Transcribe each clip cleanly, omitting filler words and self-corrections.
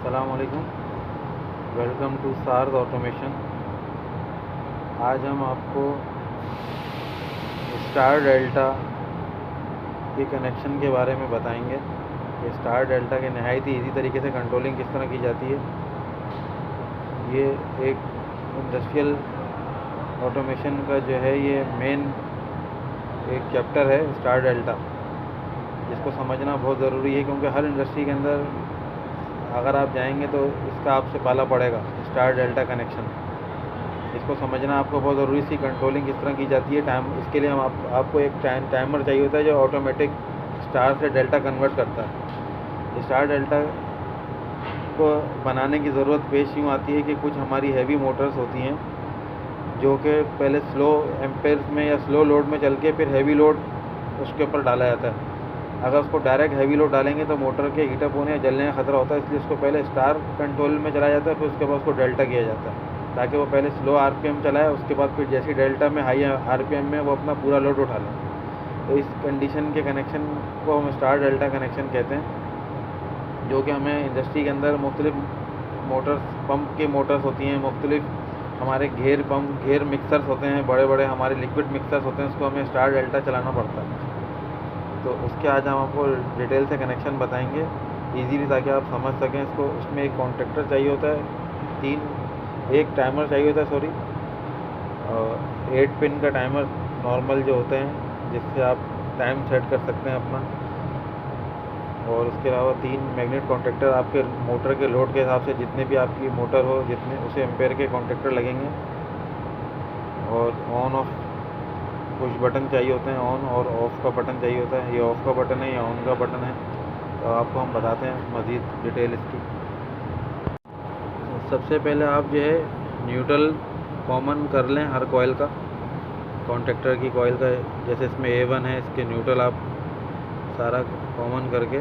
अस्सलामुअलैकुम। Welcome to सार्द automation. आज हम आपको स्टार डेल्टा के कनेक्शन के बारे में बताएंगे कि स्टार डेल्टा के नहायत ही ईजी तरीके से कंट्रोलिंग किस तरह की जाती है। ये एक इंडस्ट्रियल ऑटोमेशन का जो है ये मेन एक चैप्टर है स्टार डेल्टा, जिसको समझना बहुत ज़रूरी है क्योंकि हर इंडस्ट्री के अंदर अगर आप जाएंगे तो इसका आपसे पाला पड़ेगा। स्टार डेल्टा कनेक्शन, इसको समझना आपको बहुत ज़रूरी सी कंट्रोलिंग किस तरह की जाती है। इसके लिए हम आपको एक टाइमर चाहिए होता है जो ऑटोमेटिक स्टार से डेल्टा कन्वर्ट करता है। स्टार डेल्टा को बनाने की ज़रूरत पेश यूँ आती है कि कुछ हमारी हैवी मोटर्स होती हैं जो कि पहले स्लो एम्पेयर्स में या स्लो लोड में चल के फिर हैवी लोड उसके ऊपर डाला जाता है। अगर उसको डायरेक्ट हैवी लोड डालेंगे तो मोटर के हीटअप होने या जलने का ख़तरा होता है, इसलिए उसको पहले स्टार कंट्रोल में चलाया जाता है, फिर उसके बाद उसको डेल्टा किया जाता है ताकि वो पहले स्लो आरपीएम चलाए, उसके बाद फिर जैसी डेल्टा में हाई आरपीएम में वो अपना पूरा लोड उठा लें। तो इस कंडीशन के कनेक्शन को हम स्टार डेल्टा कनेक्शन कहते हैं, जो कि हमें इंडस्ट्री के अंदर मुख्तलिफ मोटर्स, पंप की मोटर्स होती हैं, मुख्तलिफ हमारे घेर मिक्सर्स होते हैं, बड़े बड़े हमारे लिक्विड मिक्सर्स होते हैं, उसको हमें स्टार डेल्टा चलाना पड़ता है। तो उसके आज हम आपको डिटेल से कनेक्शन बताएंगे इजीली ताकि आप समझ सकें इसको। उसमें एक कॉन्टेक्टर चाहिए होता है, एक टाइमर चाहिए होता है और 8 पिन का टाइमर नॉर्मल जो होते हैं जिससे आप टाइम सेट कर सकते हैं अपना। और उसके अलावा 3 मैग्नेट कॉन्टेक्टर आपके मोटर के लोड के हिसाब से, जितने भी आपकी मोटर हो जितने उसे एम्पेयर के कॉन्टेक्टर लगेंगे। और ऑन ऑफ कुछ बटन चाहिए होते हैं, ऑन और ऑफ़ का बटन चाहिए होता है। ये ऑफ़ का बटन है, ये ऑन का बटन है। तो आपको हम बताते हैं मज़ीद डिटेल इसकी। सबसे पहले आप जो है न्यूट्रल कॉमन कर लें हर कॉइल का, कॉन्टेक्टर की कॉइल का। जैसे इसमें A1 है, इसके न्यूट्रल आप सारा कॉमन करके,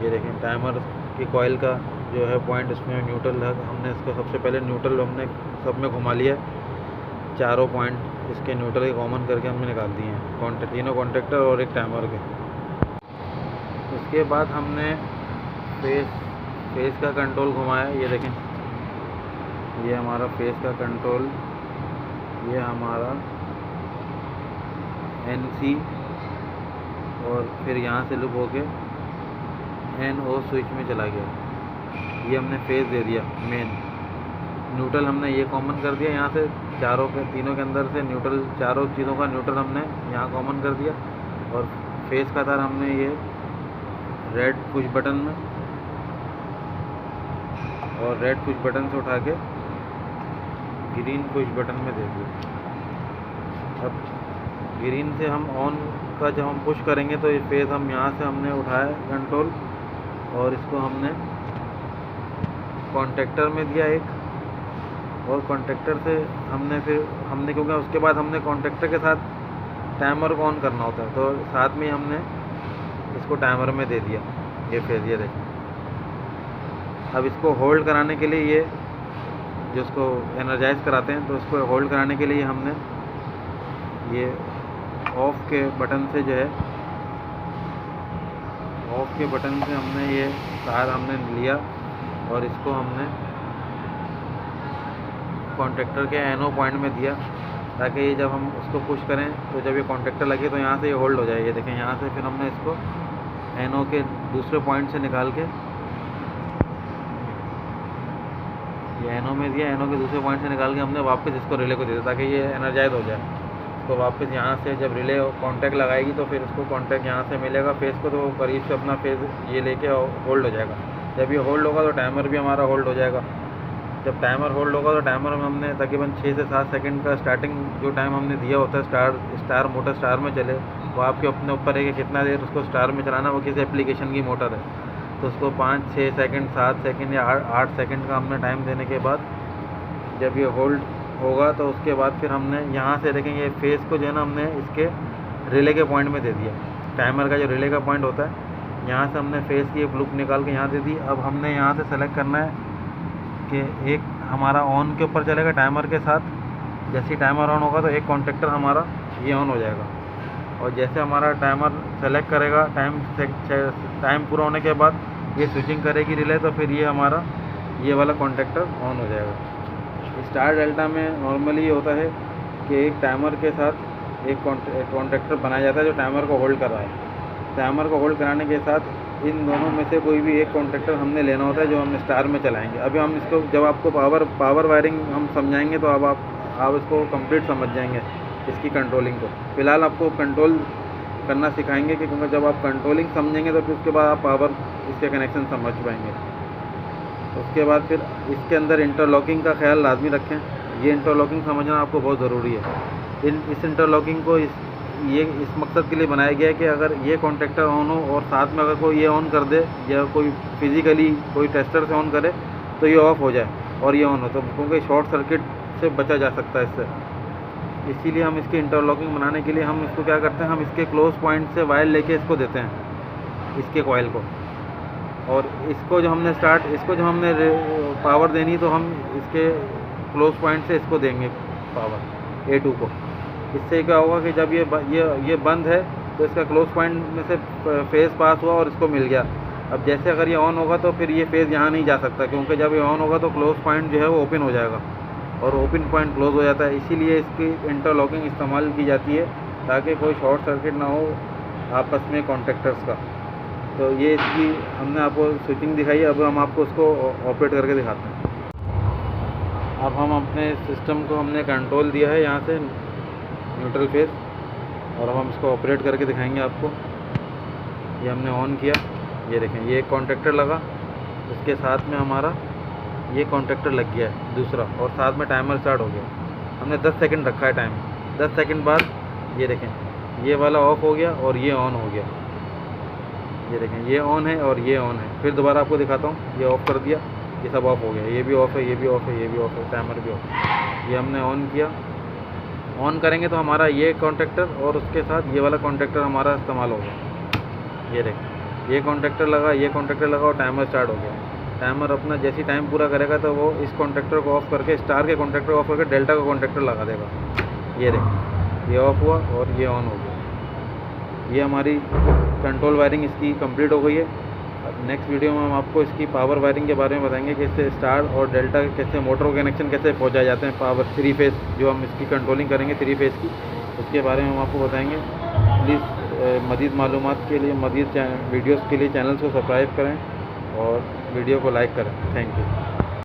ये देखें टाइमर की कॉइल का जो है पॉइंट, इसमें न्यूट्रल है। हमने इसको सबसे पहले न्यूट्रल हमने सब में घुमा लिया, चारों पॉइंट इसके न्यूट्रल के कॉमन करके हमने निकाल दिए हैं, तीनों कॉन्टेक्टर और एक टाइमर के। उसके बाद हमने फेस का कंट्रोल घुमाया, ये देखें ये हमारा फेस का कंट्रोल, ये हमारा NC, और फिर यहाँ से लूप होके NO स्विच में चला गया। ये हमने फेस दे दिया मेन। न्यूट्रल हमने ये कॉमन कर दिया, यहाँ से तीनों के अंदर से न्यूट्रल, चारों चीज़ों का न्यूट्रल हमने यहाँ कॉमन कर दिया। और फेस का तार हमने ये रेड पुश बटन में और रेड पुश बटन से उठा के ग्रीन पुश बटन में दे दिया। अब ग्रीन से हम ऑन का जब हम पुश करेंगे तो ये फेस हम यहाँ से हमने उठाया कंट्रोल, और इसको हमने कॉन्टेक्टर में दिया एक, और कॉन्टेक्टर से हमने क्योंकि उसके बाद हमने कॉन्टेक्टर के साथ टाइमर को ऑन करना होता है, तो साथ में हमने इसको टाइमर में दे दिया ये फेस। ये देखें, अब इसको होल्ड कराने के लिए, ये जिसको एनर्जाइज कराते हैं, तो इसको होल्ड कराने के लिए हमने ये ऑफ़ के बटन से जो है, ऑफ़ के बटन से हमने ये तार हमने लिया और इसको हमने कॉन्टेक्टर के NO पॉइंट में दिया, ताकि ये जब हम उसको पुश करें तो जब ये कॉन्टेक्टर लगे तो यहाँ से ये होल्ड हो जाए। ये देखें, यहाँ से फिर हमने इसको NO के दूसरे पॉइंट से निकाल के ये NO में दिया, NO के दूसरे पॉइंट से निकाल के हमने वापस इसको रिले को दे दिया ताकि ये एनर्जाइज हो जाए। तो वापस यहाँ से जब रिले कॉन्टैक्ट लगाएगी तो फिर उसको कॉन्टैक्ट यहाँ से मिलेगा फेस को, तो करीब से अपना फेस ये लेके होल्ड हो जाएगा। जब ये होल्ड होगा तो टाइमर भी हमारा होल्ड हो जाएगा। जब टाइमर होल्ड होगा तो टाइमर में हमने तकरीबन 6 से 7 सेकंड का स्टार्टिंग जो टाइम हमने दिया होता है स्टार मोटर स्टार में चले, वो आपके अपने ऊपर है कि कितना देर उसको स्टार में चलाना। वो किसी एप्लीकेशन की मोटर है तो उसको 5, 6 सेकंड, 7 सेकंड या 8 सेकंड का हमने टाइम देने के बाद जब ये होल्ड होगा तो उसके बाद फिर हमने यहाँ से देखेंगे ये फेस को जो है ना, हमने इसके रिले के पॉइंट में दे दिया। टाइमर का जो रिले का पॉइंट होता है, यहाँ से हमने फेस की एक लूप निकाल के यहाँ दे दी। अब हमने यहाँ से सेलेक्ट करना है कि एक हमारा ऑन के ऊपर चलेगा टाइमर के साथ। जैसे ही टाइमर ऑन होगा तो एक कॉन्टेक्टर हमारा ये ऑन हो जाएगा, और जैसे हमारा टाइमर सेलेक्ट करेगा टाइम पूरा होने के बाद ये स्विचिंग करेगी रिले तो फिर ये हमारा ये वाला कॉन्टेक्टर ऑन हो जाएगा। स्टार डेल्टा में नॉर्मली ये होता है कि एक टाइमर के साथ एक कॉन्टेक्टर बनाया जाता है जो टाइमर को होल्ड कर रहा है। टाइमर को होल्ड कराने के साथ इन दोनों में से कोई भी एक कॉन्टेक्टर हमने लेना होता है जो हम स्टार में चलाएंगे। अभी हम इसको जब आपको पावर वायरिंग हम समझाएंगे तो अब आप इसको कंप्लीट समझ जाएंगे इसकी कंट्रोलिंग को। फ़िलहाल आपको कंट्रोल करना सिखाएंगे कि क्योंकि जब आप कंट्रोलिंग समझेंगे तो फिर उसके बाद आप पावर इसके कनेक्शन समझ पाएंगे। उसके बाद फिर इसके अंदर इंटरलॉकिंग का ख्याल लाजमी रखें। ये इंटरलॉकिंग समझना आपको बहुत ज़रूरी है। इस इंटरलॉकिंग को इस मकसद के लिए बनाया गया है कि अगर ये कॉन्टेक्टर ऑन हो और साथ में अगर कोई ये ऑन कर दे या कोई फिज़िकली कोई टेस्टर से ऑन करे तो ये ऑफ़ हो जाए और ये ऑन हो, तो क्योंकि शॉर्ट सर्किट से बचा जा सकता है इससे। इसीलिए हम इसकी इंटरलॉकिंग बनाने के लिए हम इसको क्या करते हैं, हम इसके क्लोज पॉइंट से वायर लेके इसको देते हैं इसके कॉइल को, और इसको जो हमने पावर देनी तो हम इसके क्लोज पॉइंट से इसको देंगे पावर A2 को। इससे क्या होगा कि जब ये बंद है तो इसका क्लोज पॉइंट में से फेज़ पास हुआ और इसको मिल गया। अब जैसे अगर ये ऑन होगा तो फिर ये फेज़ यहाँ नहीं जा सकता, क्योंकि जब ये ऑन होगा तो क्लोज पॉइंट जो है वो ओपन हो जाएगा और ओपन पॉइंट क्लोज हो जाता है। इसीलिए इसकी इंटरलॉकिंग इस्तेमाल की जाती है ताकि कोई शॉर्ट सर्किट ना हो आपस में कॉन्टेक्टर्स का। तो ये इसकी हमने आपको स्विचिंग दिखाई है। अब हम आपको उसको ऑपरेट करके दिखाते हैं। अब हम अपने सिस्टम को हमने कंट्रोल दिया है यहाँ से न्यूट्रल फेस, और अब हम इसको ऑपरेट करके दिखाएंगे आपको। ये हमने ऑन किया, ये देखें ये एक कॉन्टेक्टर लगा, उसके साथ में हमारा ये कॉन्टेक्टर लग गया है दूसरा, और साथ में टाइमर स्टार्ट हो गया। हमने 10 सेकंड रखा है टाइम। 10 सेकंड बाद ये देखें ये वाला ऑफ़ हो गया और ये ऑन हो गया। ये देखें ये ऑन है और ये ऑन है। फिर दोबारा आपको दिखाता हूँ, ये ऑफ़ कर दिया, ये सब ऑफ़ हो गया। ये भी ऑफ़ है, ये भी ऑफ़ है, ये भी ऑफ़ है, टाइमर भी ऑफ। ये हमने ऑन किया। ऑन करेंगे तो हमारा ये कॉन्टेक्टर और उसके साथ ये वाला कॉन्टेक्टर हमारा इस्तेमाल हो गया। ये देखें ये कॉन्टेक्टर लगा, ये कॉन्टेक्टर लगा और टाइमर स्टार्ट हो गया। टाइमर अपना जैसे टाइम पूरा करेगा तो वो इस कॉन्टेक्टर को ऑफ़ करके स्टार के कॉन्टेक्टर को ऑफ़ करके डेल्टा का कॉन्टेक्टर लगा देगा। ये देखें ये ऑफ़ हुआ और ये ऑन हो गया। ये हमारी कंट्रोल वायरिंग इसकी कंप्लीट हो गई है। नेक्स्ट वीडियो में हम आपको इसकी पावर वायरिंग के बारे में बताएंगे कि इससे स्टार और डेल्टा कैसे मोटर कनेक्शन कैसे पहुंचाए जाते हैं। पावर 3 फेज़ जो हम इसकी कंट्रोलिंग करेंगे 3 फेज़ की, उसके बारे में हम आपको बताएंगे। प्लीज़ मज़ीद मालूमात के लिए, मज़ीद वीडियोज़ के लिए चैनल को सब्सक्राइब करें और वीडियो को लाइक करें। Thank you.